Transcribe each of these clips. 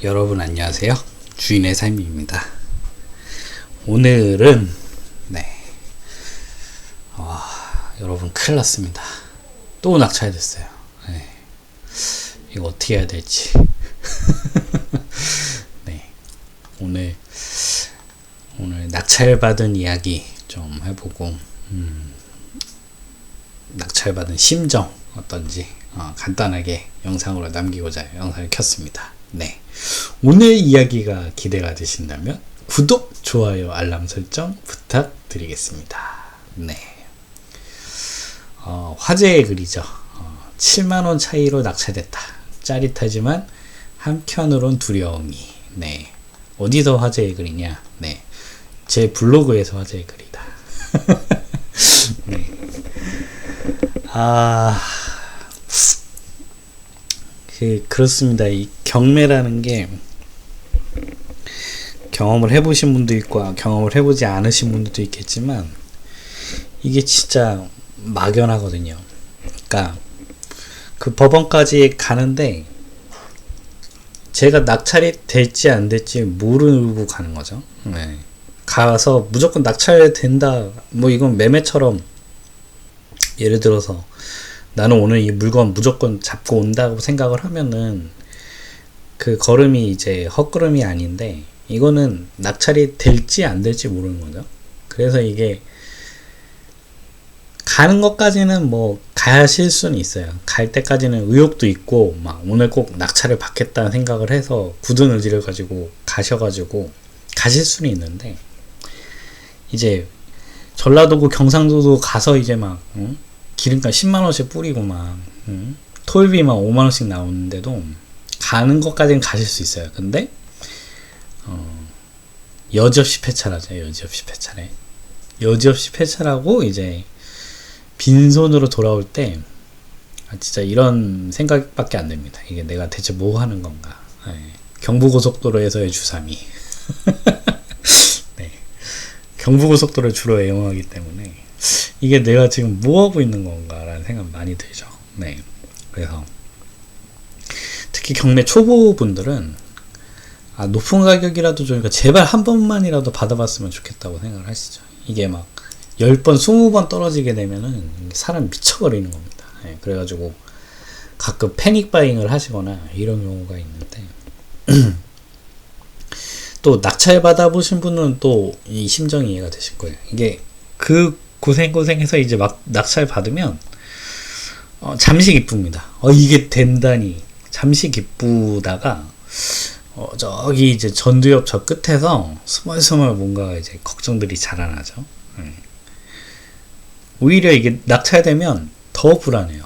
여러분 안녕하세요. 주인의 삶입니다. 오늘은 여러분 큰일 났습니다. 또 낙찰됐어요. 이거 어떻게 해야 될지. 오늘 낙찰받은 이야기 좀 해보고 낙찰받은 심정 어떤지 간단하게 영상으로 남기고자 영상을 켰습니다. 오늘 이야기가 기대가 되신다면 구독, 좋아요, 알람 설정 부탁드리겠습니다. 화제의 글이죠. 7만원 차이로 낙찰됐다. 짜릿하지만 한편으론 두려움이. 어디서 화제의 글이냐? 제 블로그에서 화제의 글이다. 그렇습니다. 이 경매라는 게 경험을 해보신 분도 있고 경험을 해보지 않으신 분들도 있겠지만 이게 진짜 막연하거든요. 그러니까 그 법원까지 가는데 제가 낙찰이 될지 안 될지 모르고 가는 거죠. 가서 무조건 낙찰된다 뭐 이건 매매처럼 예를 들어서 나는 오늘 이 물건 무조건 잡고 온다고 생각을 하면은 그 걸음이 이제 헛걸음이 아닌데 이거는 낙찰이 될지 안 될지 모르는 거죠. 그래서 이게 가는 것까지는 뭐 가실 수는 있어요. 갈 때까지는 의욕도 있고 막 오늘 꼭 낙찰을 받겠다는 생각을 해서 굳은 의지를 가지고 가셔가지고 가실 수는 있는데 이제 전라도고 경상도도 가서 이제 막 기름값 10만원씩 뿌리고 막 토요일비만 5만원씩 나오는데도 가는 것까지는 가실 수 있어요. 근데 여지없이 폐차라죠. 여지없이 폐차라고 이제 빈손으로 돌아올 때 진짜 이런 생각밖에 안 됩니다. 이게 내가 대체 뭐 하는 건가. 경부고속도로에서의 주삼이 경부고속도로를 주로 애용하기 때문에 이게 내가 지금 뭐 하고 있는 건가 라는 생각 많이 들죠. 그래서 특히 경매 초보분들은 높은 가격이라도 좋으니까 제발 한 번만이라도 받아봤으면 좋겠다고 생각을 하시죠. 이게 막 10번, 20번 떨어지게 되면은 사람 미쳐버리는 겁니다. 그래가지고 가끔 패닉 바잉을 하시거나 이런 경우가 있는데 또 낙찰 받아보신 분은 또 이 심정이 이해가 되실 거예요. 이게 그 고생해서 이제 막 낙찰 받으면 잠시 기쁩니다. 이게 된다니 잠시 기쁘다가 저기 이제 전두엽 저 끝에서 스멀스멀 뭔가 이제 걱정들이 자라나죠. 오히려 이게 낙찰되면 더 불안해요.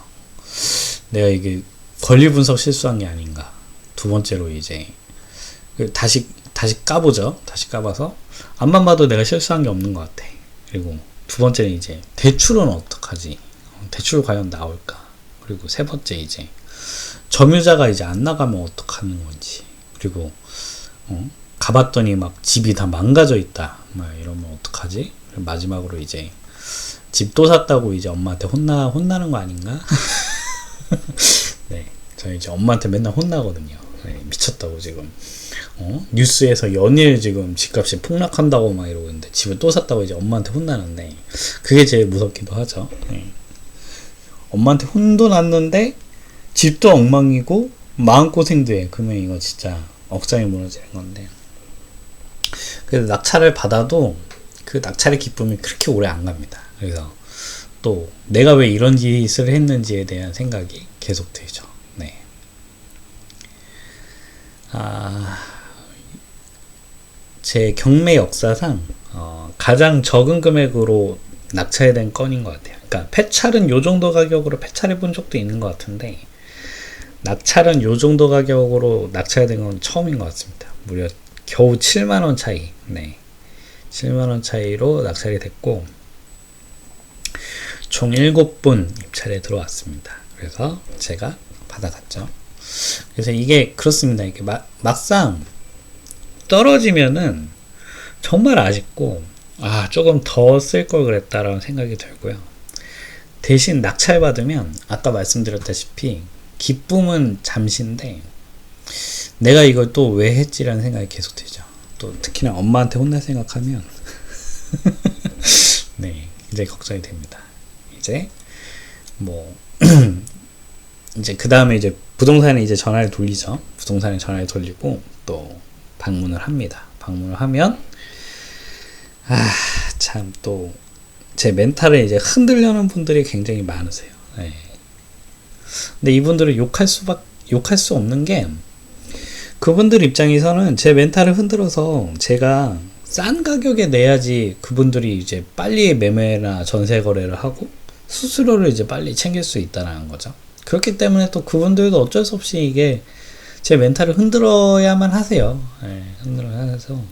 내가 이게 권리 분석 실수한 게 아닌가. 두 번째로 이제 다시 까보죠. 다시 까봐서 앞만 봐도 내가 실수한 게 없는 것 같아. 그리고 두 번째는 이제 대출은 어떡하지? 대출 과연 나올까? 그리고 세 번째 이제 점유자가 이제 안 나가면 어떡하는 건지. 그리고 가봤더니 막 집이 다 망가져 있다. 막 이러면 어떡하지? 그리고 마지막으로 이제 집 또 샀다고 이제 엄마한테 혼나는 거 아닌가? 저는 이제 엄마한테 맨날 혼나거든요. 미쳤다고 지금. 뉴스에서 연일 지금 집값이 폭락한다고 막 이러고 있는데 집을 또 샀다고 이제 엄마한테 혼나는데 그게 제일 무섭기도 하죠. 엄마한테 혼도 났는데 집도 엉망이고 마음고생도 해. 그러면 이거 진짜 억장이 무너지는 건데 그래서 낙찰을 받아도 그 낙찰의 기쁨이 그렇게 오래 안 갑니다. 그래서 또 내가 왜 이런 짓을 했는지에 대한 생각이 계속 들죠. 제 경매 역사상 가장 적은 금액으로 낙찰된 건인 것 같아요. 그러니까 폐찰은 요 정도 가격으로 폐찰해 본 적도 있는 것 같은데 낙찰은 요 정도 가격으로 낙찰된 건 처음인 것 같습니다. 무려 겨우 7만원 차이. 7만원 차이로 낙찰이 됐고 총 7분 입찰에 들어왔습니다. 그래서 제가 받아갔죠. 그래서 이게 그렇습니다. 이게 막상 떨어지면은 정말 아쉽고 조금 더 쓸 걸 그랬다라는 생각이 들고요. 대신 낙찰 받으면 아까 말씀드렸다시피 기쁨은 잠시인데 내가 이걸 또 왜 했지라는 생각이 계속 들죠. 또 특히나 엄마한테 혼날 생각하면 네, 이제 걱정이 됩니다. 이제 뭐 이제 그 다음에 이제 부동산에 이제 전화를 돌리죠. 부동산에 전화를 돌리고 또 방문을 합니다. 방문을 하면 참 또 제 멘탈을 이제 흔들려는 분들이 굉장히 많으세요. 네. 근데 이분들을 욕할 수 없는 게, 그분들 입장에서는 제 멘탈을 흔들어서 제가 싼 가격에 내야지 그분들이 이제 빨리 매매나 전세 거래를 하고 수수료를 이제 빨리 챙길 수 있다는 거죠. 그렇기 때문에 또 그분들도 어쩔 수 없이 이게 제 멘탈을 흔들어야만 하세요. 네, 흔들어야 해서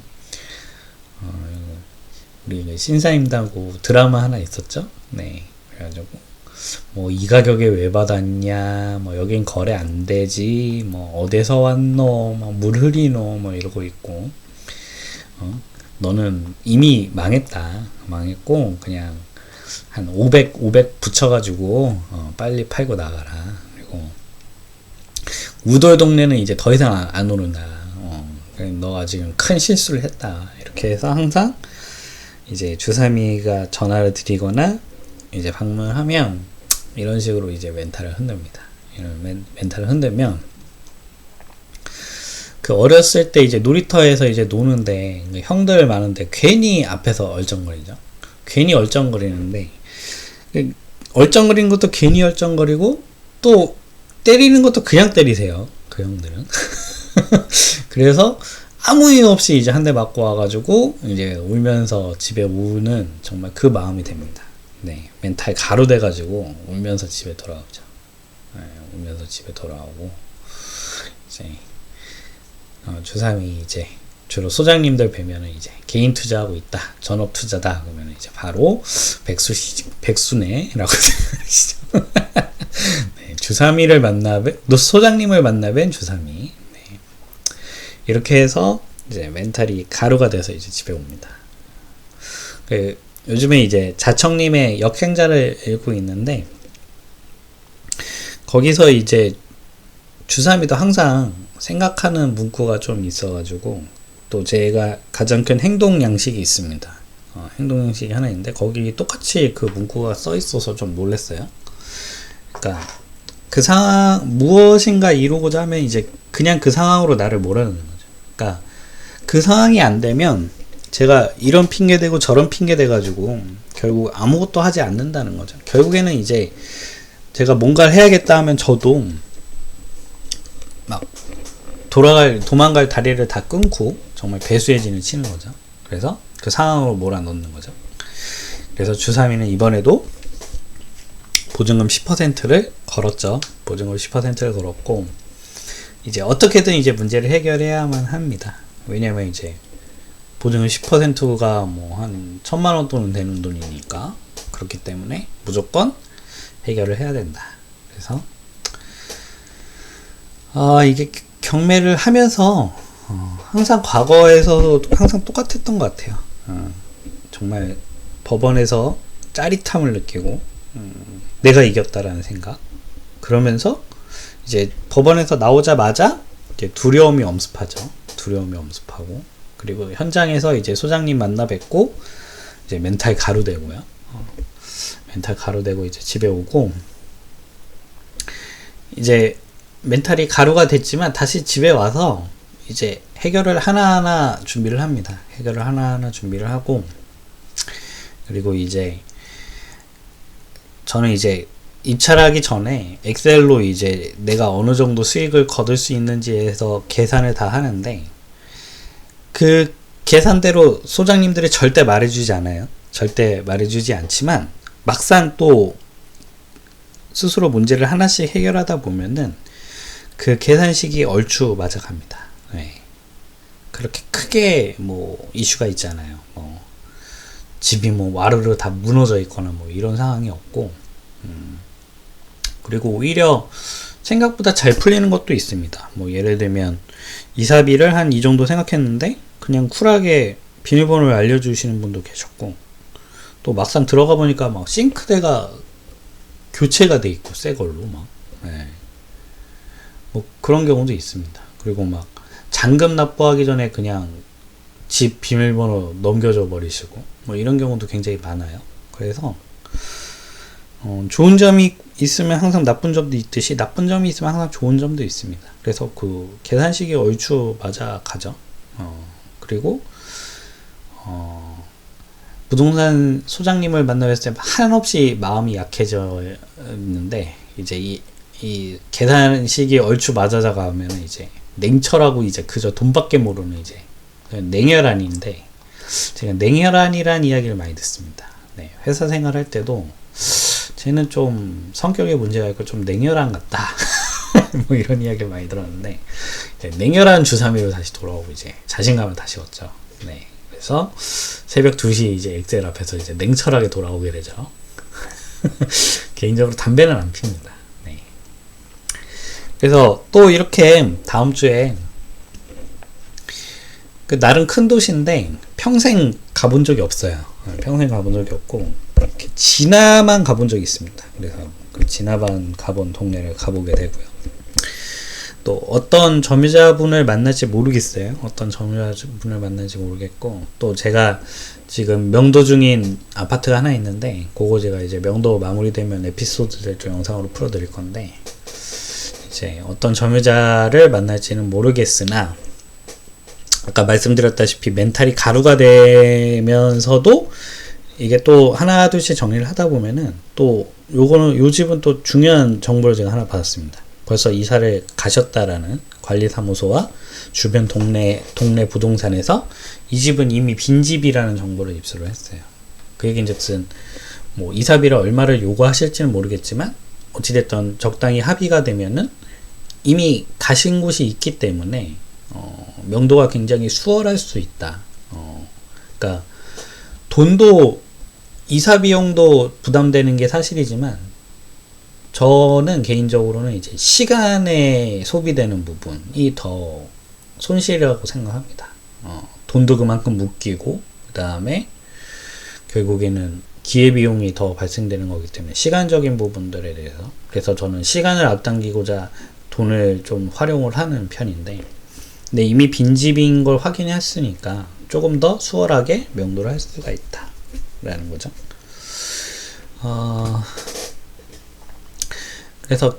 우리 신사임당고 드라마 하나 있었죠. 네, 그래가지고 뭐 이 가격에 왜 받았냐, 뭐 여긴 거래 안 되지, 뭐 어디서 왔노, 뭐 물 흐리노, 뭐 이러고 있고, 너는 이미 망했고 그냥 한 500 붙여가지고 빨리 팔고 나가라. 그리고 우돌 동네는 이제 더 이상 안 오른다. 너가 지금 큰 실수를 했다. 이렇게 해서 항상 이제 주사미가 전화를 드리거나 이제 방문하면 이런 식으로 이제 멘탈을 흔듭니다. 이런 멘탈을 흔들면, 그 어렸을 때 이제 놀이터에서 이제 노는데 형들 많은데 괜히 앞에서 얼쩡거리죠. 괜히 얼쩡거리는데, 얼쩡거리는 것도 괜히 얼쩡거리고 또 때리는 것도 그냥 때리세요. 그 형들은. 그래서 아무 이유 없이 이제 한 대 맞고 와가지고 이제 울면서 집에 오는 정말 그 마음이 됩니다. 네, 멘탈 가루돼가지고 울면서 집에 돌아오죠. 네, 울면서 집에 돌아오고 이제 주삼이 이제 주로 소장님들 뵈면은 이제 개인 투자하고 있다, 전업 투자다 그러면 이제 바로 백수네라고 생각하시죠. 네, 주삼이를 소장님을 만나뵌 주삼이. 네, 이렇게 해서 이제 멘탈이 가루가 돼서 이제 집에 옵니다. 요즘에 이제 자청님의 역행자를 읽고 있는데, 거기서 이제 주삼이도 항상 생각하는 문구가 좀 있어가지고, 또 제가 가장 큰 행동 양식이 있습니다. 행동 양식이 하나 있는데 거기 똑같이 그 문구가 써 있어서 좀 놀랐어요. 그러니까 그 상황 무엇인가 이루고자 하면 이제 그냥 그 상황으로 나를 몰아넣는 거죠. 그러니까 그 상황이 안 되면 제가 이런 핑계 대고 저런 핑계 대 가지고 결국 아무것도 하지 않는다는 거죠. 결국에는 이제 제가 뭔가를 해야겠다 하면 저도 막 도망갈 다리를 다 끊고 정말 배수의 진을 치는 거죠. 그래서 그 상황으로 몰아넣는 거죠. 그래서 주삼이는 이번에도 보증금 10%를 걸었죠. 보증금 10%를 걸었고, 이제 어떻게든 이제 문제를 해결해야만 합니다. 왜냐면 이제 보증금 10%가 뭐 한 1,000만원 돈은 되는 돈이니까, 그렇기 때문에 무조건 해결을 해야 된다. 그래서 이게 경매를 하면서 항상 과거에서도 항상 똑같았던 것 같아요. 정말 법원에서 짜릿함을 느끼고 내가 이겼다라는 생각, 그러면서 이제 법원에서 나오자마자 이제 두려움이 엄습하죠. 두려움이 엄습하고, 그리고 현장에서 이제 소장님 만나 뵙고 이제 멘탈 가루되고요. 멘탈 가루되고 이제 집에 오고, 이제 멘탈이 가루가 됐지만 다시 집에 와서 이제 해결을 하나하나 준비를 합니다. 해결을 하나하나 준비를 하고, 그리고 이제 저는 이제 입찰하기 전에 엑셀로 이제 내가 어느 정도 수익을 거둘 수 있는지에서 계산을 다 하는데, 그 계산대로 소장님들이 절대 말해주지 않아요. 절대 말해주지 않지만 막상 또 스스로 문제를 하나씩 해결하다 보면은 그 계산식이 얼추 맞아갑니다. 네. 그렇게 크게 뭐 이슈가 있잖아요. 뭐 집이 뭐 와르르 다 무너져 있거나 뭐 이런 상황이 없고, 그리고 오히려 생각보다 잘 풀리는 것도 있습니다. 뭐 예를 들면 이사비를 한 이 정도 생각했는데 그냥 쿨하게 비밀번호를 알려주시는 분도 계셨고, 또 막상 들어가 보니까 막 싱크대가 교체가 돼 있고 새 걸로 막, 네. 뭐 그런 경우도 있습니다. 그리고 막 잔금 납부하기 전에 그냥 집 비밀번호 넘겨줘 버리시고 뭐 이런 경우도 굉장히 많아요. 그래서 좋은 점이 있으면 항상 나쁜 점도 있듯이 나쁜 점이 있으면 항상 좋은 점도 있습니다. 그래서 그 계산식이 얼추 맞아 가죠. 그리고 부동산 소장님을 만나뵀을 때 한없이 마음이 약해졌는데 이제 이 계산식이 얼추 맞아가 가면 이제 냉철하고 이제 그저 돈밖에 모르는 이제 냉혈한인데 제가 냉혈한이란 이야기를 많이 듣습니다. 네, 회사 생활할 때도 쟤는 좀 성격에 문제가 있고 좀 냉혈한 같다. 뭐 이런 이야기를 많이 들었는데 냉혈한 주3위로 다시 돌아오고 이제 자신감을 다시 얻죠. 네, 그래서 새벽 2시 이제 엑셀 앞에서 이제 냉철하게 돌아오게 되죠. 개인적으로 담배는 안 핍니다. 네. 그래서 또 이렇게 다음 주에 그 나름 큰 도시인데 평생 가본 적이 없어요. 평생 가본 적이 없고 이렇게 진화만 가본 적이 있습니다. 그래서 그 진화만 가본 동네를 가보게 되고요. 또 어떤 점유자분을 만날지 모르겠어요. 어떤 점유자분을 만날지 모르겠고 또 제가 지금 명도 중인 아파트가 하나 있는데 그거 제가 이제 명도 마무리되면 에피소드를 좀 영상으로 풀어드릴 건데 이제 어떤 점유자를 만날지는 모르겠으나 아까 말씀드렸다시피 멘탈이 가루가 되면서도 이게 또 하나 둘씩 정리를 하다 보면은 또 요 집은 또 중요한 정보를 제가 하나 받았습니다. 벌써 이사를 가셨다라는 관리사무소와 주변 동네 부동산에서 이 집은 이미 빈집이라는 정보를 입수를 했어요. 그 얘기인즉슨 뭐 이사비를 얼마를 요구하실지는 모르겠지만 어찌됐든 적당히 합의가 되면은 이미 가신 곳이 있기 때문에 명도가 굉장히 수월할 수 있다. 그러니까 돈도 이사 비용도 부담되는 게 사실이지만 저는 개인적으로는 이제 시간에 소비되는 부분이 더 손실이라고 생각합니다. 돈도 그만큼 묶이고 그 다음에 결국에는 기회비용이 더 발생되는 거기 때문에 시간적인 부분들에 대해서 그래서 저는 시간을 앞당기고자 돈을 좀 활용을 하는 편인데 근데 이미 빈집인 걸 확인했으니까 조금 더 수월하게 명도를 할 수가 있다 라는 거죠. 그래서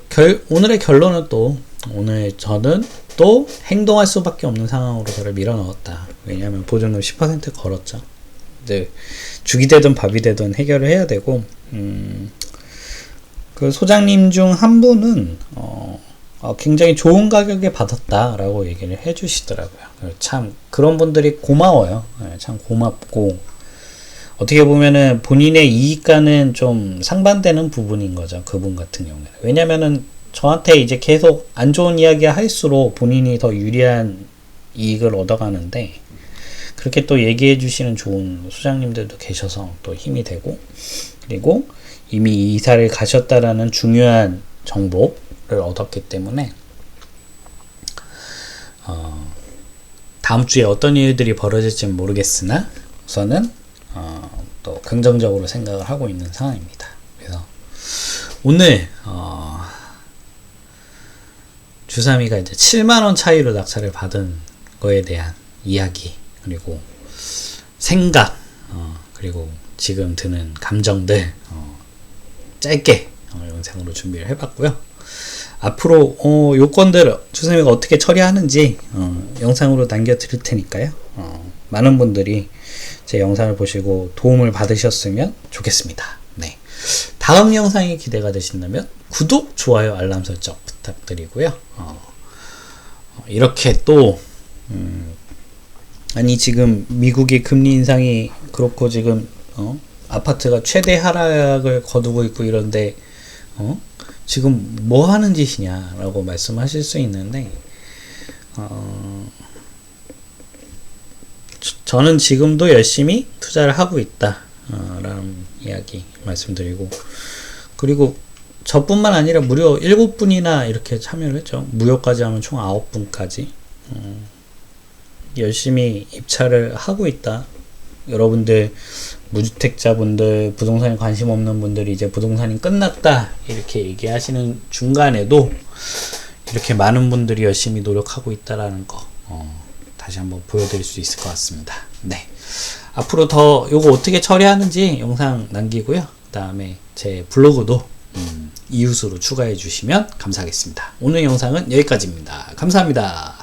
오늘의 결론은 또 오늘 저는 또 행동할 수밖에 없는 상황으로 저를 밀어넣었다. 왜냐하면 보증금 10% 걸었죠. 이제 죽이 되든 밥이 되든 해결을 해야 되고 그 소장님 중 한 분은 굉장히 좋은 가격에 받았다라고 얘기를 해주시더라고요. 참 그런 분들이 고마워요. 참 고맙고 어떻게 보면은 본인의 이익과는 좀 상반되는 부분인 거죠. 그분 같은 경우에는. 왜냐면은 저한테 이제 계속 안 좋은 이야기 할수록 본인이 더 유리한 이익을 얻어가는데 그렇게 또 얘기해 주시는 좋은 소장님들도 계셔서 또 힘이 되고 그리고 이미 이사를 가셨다라는 중요한 정보를 얻었기 때문에 다음 주에 어떤 일들이 벌어질지는 모르겠으나 우선은 또 긍정적으로 생각을 하고 있는 상황입니다. 그래서 오늘 주3이가 이제 7만원 차이로 낙찰을 받은 거에 대한 이야기 그리고 생각 그리고 지금 드는 감정들 짧게 영상으로 준비를 해봤고요. 앞으로 요건들 주3이가 어떻게 처리하는지 영상으로 남겨드릴 테니까요. 많은 분들이 제 영상을 보시고 도움을 받으셨으면 좋겠습니다. 네. 다음 영상이 기대가 되신다면 구독, 좋아요, 알람 설정 부탁드리고요. 이렇게 또 아니 지금 미국의 금리 인상이 그렇고 지금 아파트가 최대 하락을 거두고 있고 이런데 지금 뭐 하는 짓이냐 라고 말씀하실 수 있는데 저는 지금도 열심히 투자를 하고 있다 라는 이야기 말씀드리고 그리고 저뿐만 아니라 무려 7분이나 이렇게 참여를 했죠. 무효까지 하면 총 9분까지 열심히 입찰을 하고 있다. 여러분들 무주택자분들 부동산에 관심 없는 분들이 이제 부동산이 끝났다 이렇게 얘기하시는 중간에도 이렇게 많은 분들이 열심히 노력하고 있다라는 거 다시 한번 보여드릴 수 있을 것 같습니다. 네. 앞으로 더 요거 어떻게 처리하는지 영상 남기고요. 그 다음에 제 블로그도 이웃으로 추가해 주시면 감사하겠습니다. 오늘 영상은 여기까지입니다. 감사합니다.